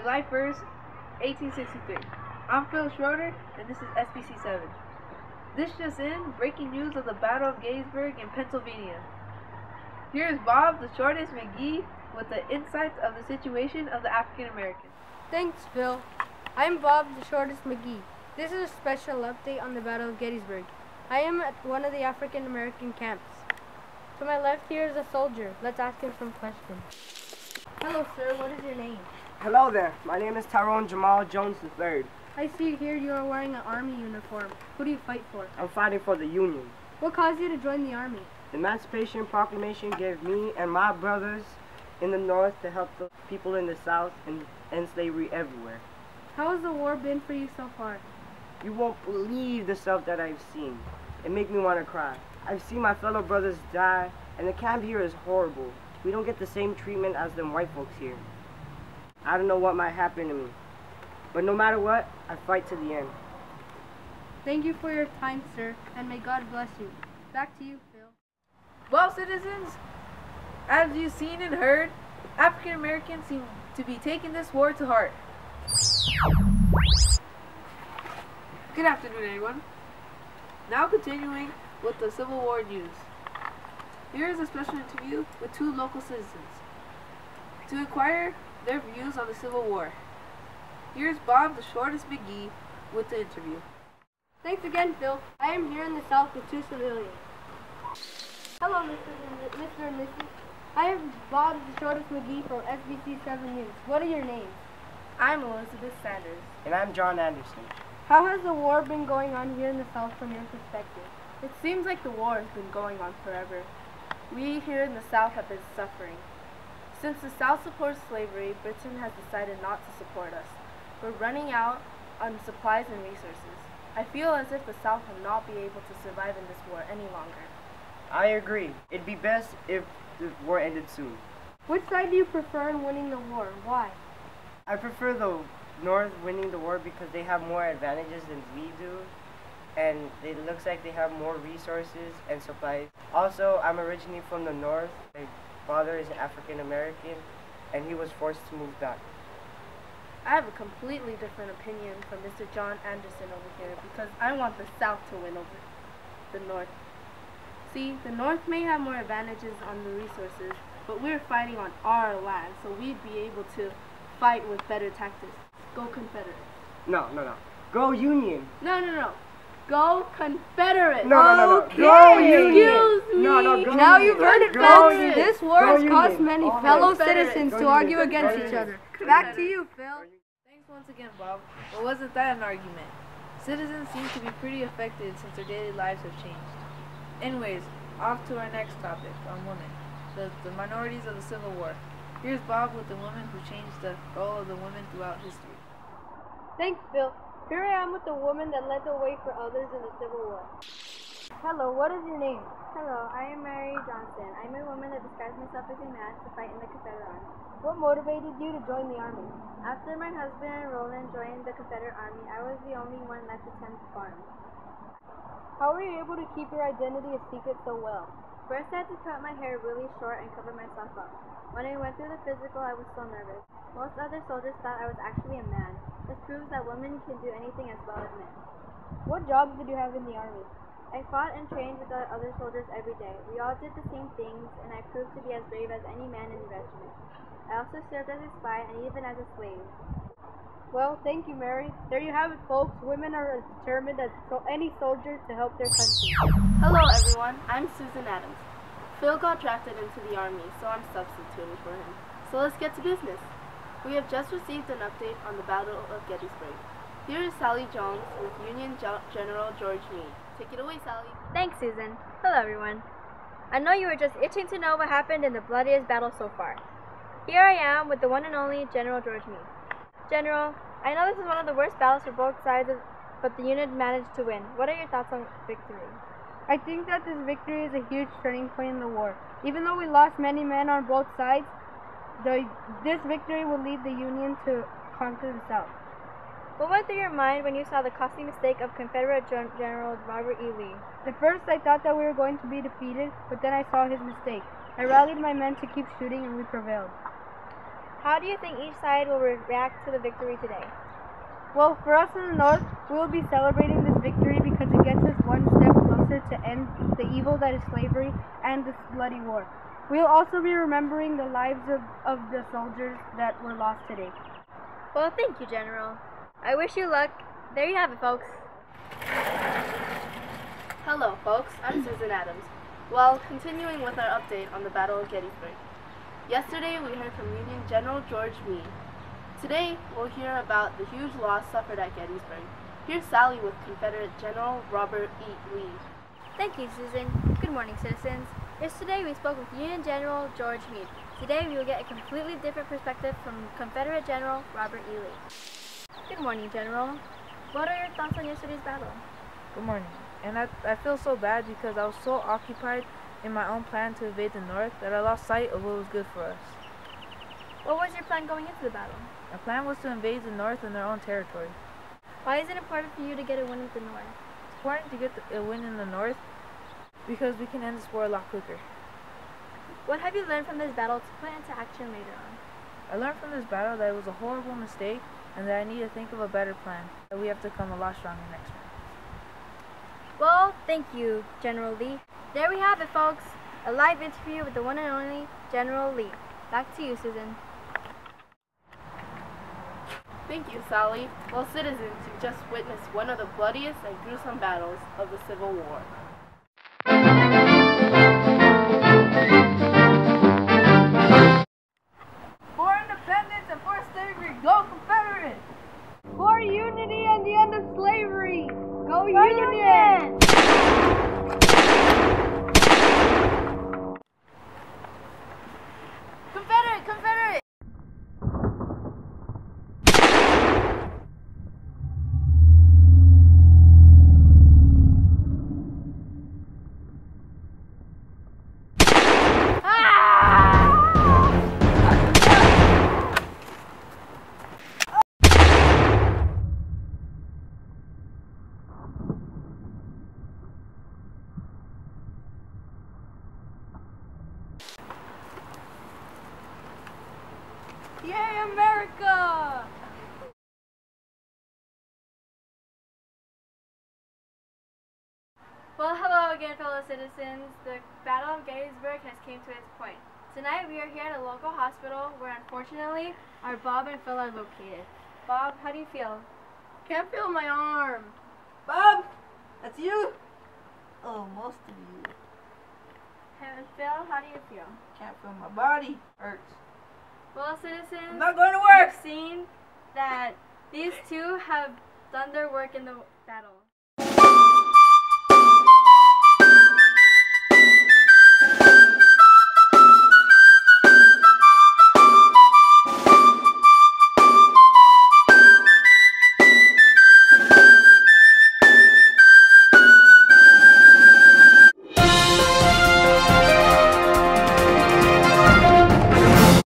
July 1st, 1863. I'm Phil Schroeder, and this is SBC 7. This just in, breaking news of the Battle of Gettysburg in Pennsylvania. Here's Bob, the shortest McGee, with the insights of the situation of the African Americans. Thanks, Phil. I'm Bob, the shortest McGee. This is a special update on the Battle of Gettysburg. I am at one of the African American camps. To my left here is a soldier. Let's ask him some questions. Hello, sir. What is your name? Hello there. My name is Tyrone Jamal Jones III. I see here you are wearing an army uniform. Who do you fight for? I'm fighting for the Union. What caused you to join the army? The Emancipation Proclamation gave me and my brothers in the North to help the people in the South and end slavery everywhere. How has the war been for you so far? You won't believe the stuff that I've seen. It makes me want to cry. I've seen my fellow brothers die, and the camp here is horrible. We don't get the same treatment as them white folks here. I don't know what might happen to me. But no matter what, I fight to the end. Thank you for your time, sir, and may God bless you. Back to you, Phil. Well, citizens, as you've seen and heard, African Americans seem to be taking this war to heart. Good afternoon, everyone. Now continuing with the Civil War news. Here is a special interview with two local citizens to inquire their views on the Civil War. Here's Bob, the shortest McGee, with the interview. Thanks again, Phil. I am here in the South with two civilians. Hello, Mr. and Mrs. I am Bob, the shortest McGee from SBC 7 News. What are your names? I'm Elizabeth Sanders. And I'm John Anderson. How has the war been going on here in the South from your perspective? It seems like the war has been going on forever. We here in the South have been suffering. Since the South supports slavery, Britain has decided not to support us. We're running out on supplies and resources. I feel as if the South will not be able to survive in this war any longer. I agree. It'd be best if the war ended soon. Which side do you prefer in winning the war? Why? I prefer the North winning the war because they have more advantages than we do, and it looks like they have more resources and supplies. Also, I'm originally from the North. My father is African American, and he was forced to move back. I have a completely different opinion from Mr. John Anderson over here because I want the South to win over the North. See, the North may have more advantages on the resources, but we're fighting on our land, so we'd be able to fight with better tactics. Go Confederates. No. Go Union. No. Go Confederate. No. Okay. Go Union. Excuse me. No, go Now Union. you've heard it, Go folks. Union. This war Go has Union. caused many All fellow right. citizens Go to Union. argue Go against Union. each other. Confederate. Back to you, Phil. Thanks once again, Bob. But wasn't that an argument? Citizens seem to be pretty affected since their daily lives have changed. Anyways, off to our next topic on women, the minorities of the Civil War. Here's Bob with the woman who changed the role of the women throughout history. Thanks, Phil. Here I am with the woman that led the way for others in the Civil War. Hello, what is your name? Hello, I am Mary Johnson. I'm a woman that disguised myself as a man to fight in the Confederate Army. What motivated you to join the army? After my husband Roland joined the Confederate Army, I was the only one left to tend the farm. How were you able to keep your identity a secret so well? First, I had to cut my hair really short and cover myself up. When I went through the physical, I was so nervous. Most other soldiers thought I was actually a man. This proves that women can do anything as well as men. What jobs did you have in the army? I fought and trained with the other soldiers every day. We all did the same things, and I proved to be as brave as any man in the regiment. I also served as a spy and even as a slave. Well, thank you, Mary. There you have it, folks. Women are as determined as any soldier to help their country. Hello, everyone. I'm Susan Adams. Phil got drafted into the Army, so I'm substituting for him. So let's get to business. We have just received an update on the Battle of Gettysburg. Here is Sally Jones with Union General George Meade. Take it away, Sally. Thanks, Susan. Hello, everyone. I know you were just itching to know what happened in the bloodiest battle so far. Here I am with the one and only General George Meade. General, I know this is one of the worst battles for both sides, but the Union managed to win. What are your thoughts on victory? I think that this victory is a huge turning point in the war. Even though we lost many men on both sides, this victory will lead the Union to conquer the South. What went through your mind when you saw the costly mistake of Confederate General Robert E. Lee? At first I thought that we were going to be defeated, but then I saw his mistake. I rallied my men to keep shooting and we prevailed. How do you think each side will react to the victory today? Well, for us in the North, we will be celebrating this victory because it gets us one step closer to end the evil that is slavery and this bloody war. We will also be remembering the lives of the soldiers that were lost today. Well, thank you, General. I wish you luck. There you have it, folks. Hello, folks. I'm Susan Adams. Well, continuing with our update on the Battle of Gettysburg. Yesterday, we heard from Union General George Meade. Today, we'll hear about the huge loss suffered at Gettysburg. Here's Sally with Confederate General Robert E. Lee. Thank you, Susan. Good morning, citizens. Yesterday, we spoke with Union General George Meade. Today, we will get a completely different perspective from Confederate General Robert E. Lee. Good morning, General. What are your thoughts on yesterday's battle? Good morning. And I feel so bad because I was so occupied in my own plan to invade the North that I lost sight of what was good for us. What was your plan going into the battle? Our plan was to invade the North in their own territory. Why is it important for you to get a win with the North? It's important to get a win in the North because we can end this war a lot quicker. What have you learned from this battle to put into action later on? I learned from this battle that it was a horrible mistake and that I need to think of a better plan, that we have to come a lot stronger next time. Well, thank you, General Lee. There we have it, folks. A live interview with the one and only General Lee. Back to you, Susan. Thank you, Sally. Well, citizens, you've just witnessed one of the bloodiest and gruesome battles of the Civil War. For independence and for slavery, go Confederate! For unity and the end of slavery, go Union! Confederate! Confederate! Yay, America! Well, hello again, fellow citizens. The Battle of Gettysburg has came to its point. Tonight we are here at a local hospital where unfortunately our Bob and Phil are located. Bob, how do you feel? Can't feel my arm. Bob, that's you? Oh, most of you. And Phil, how do you feel? Can't feel my body. Hurts. Well, citizens, I'm not going to work. we've seen that these two have done their work in the battle.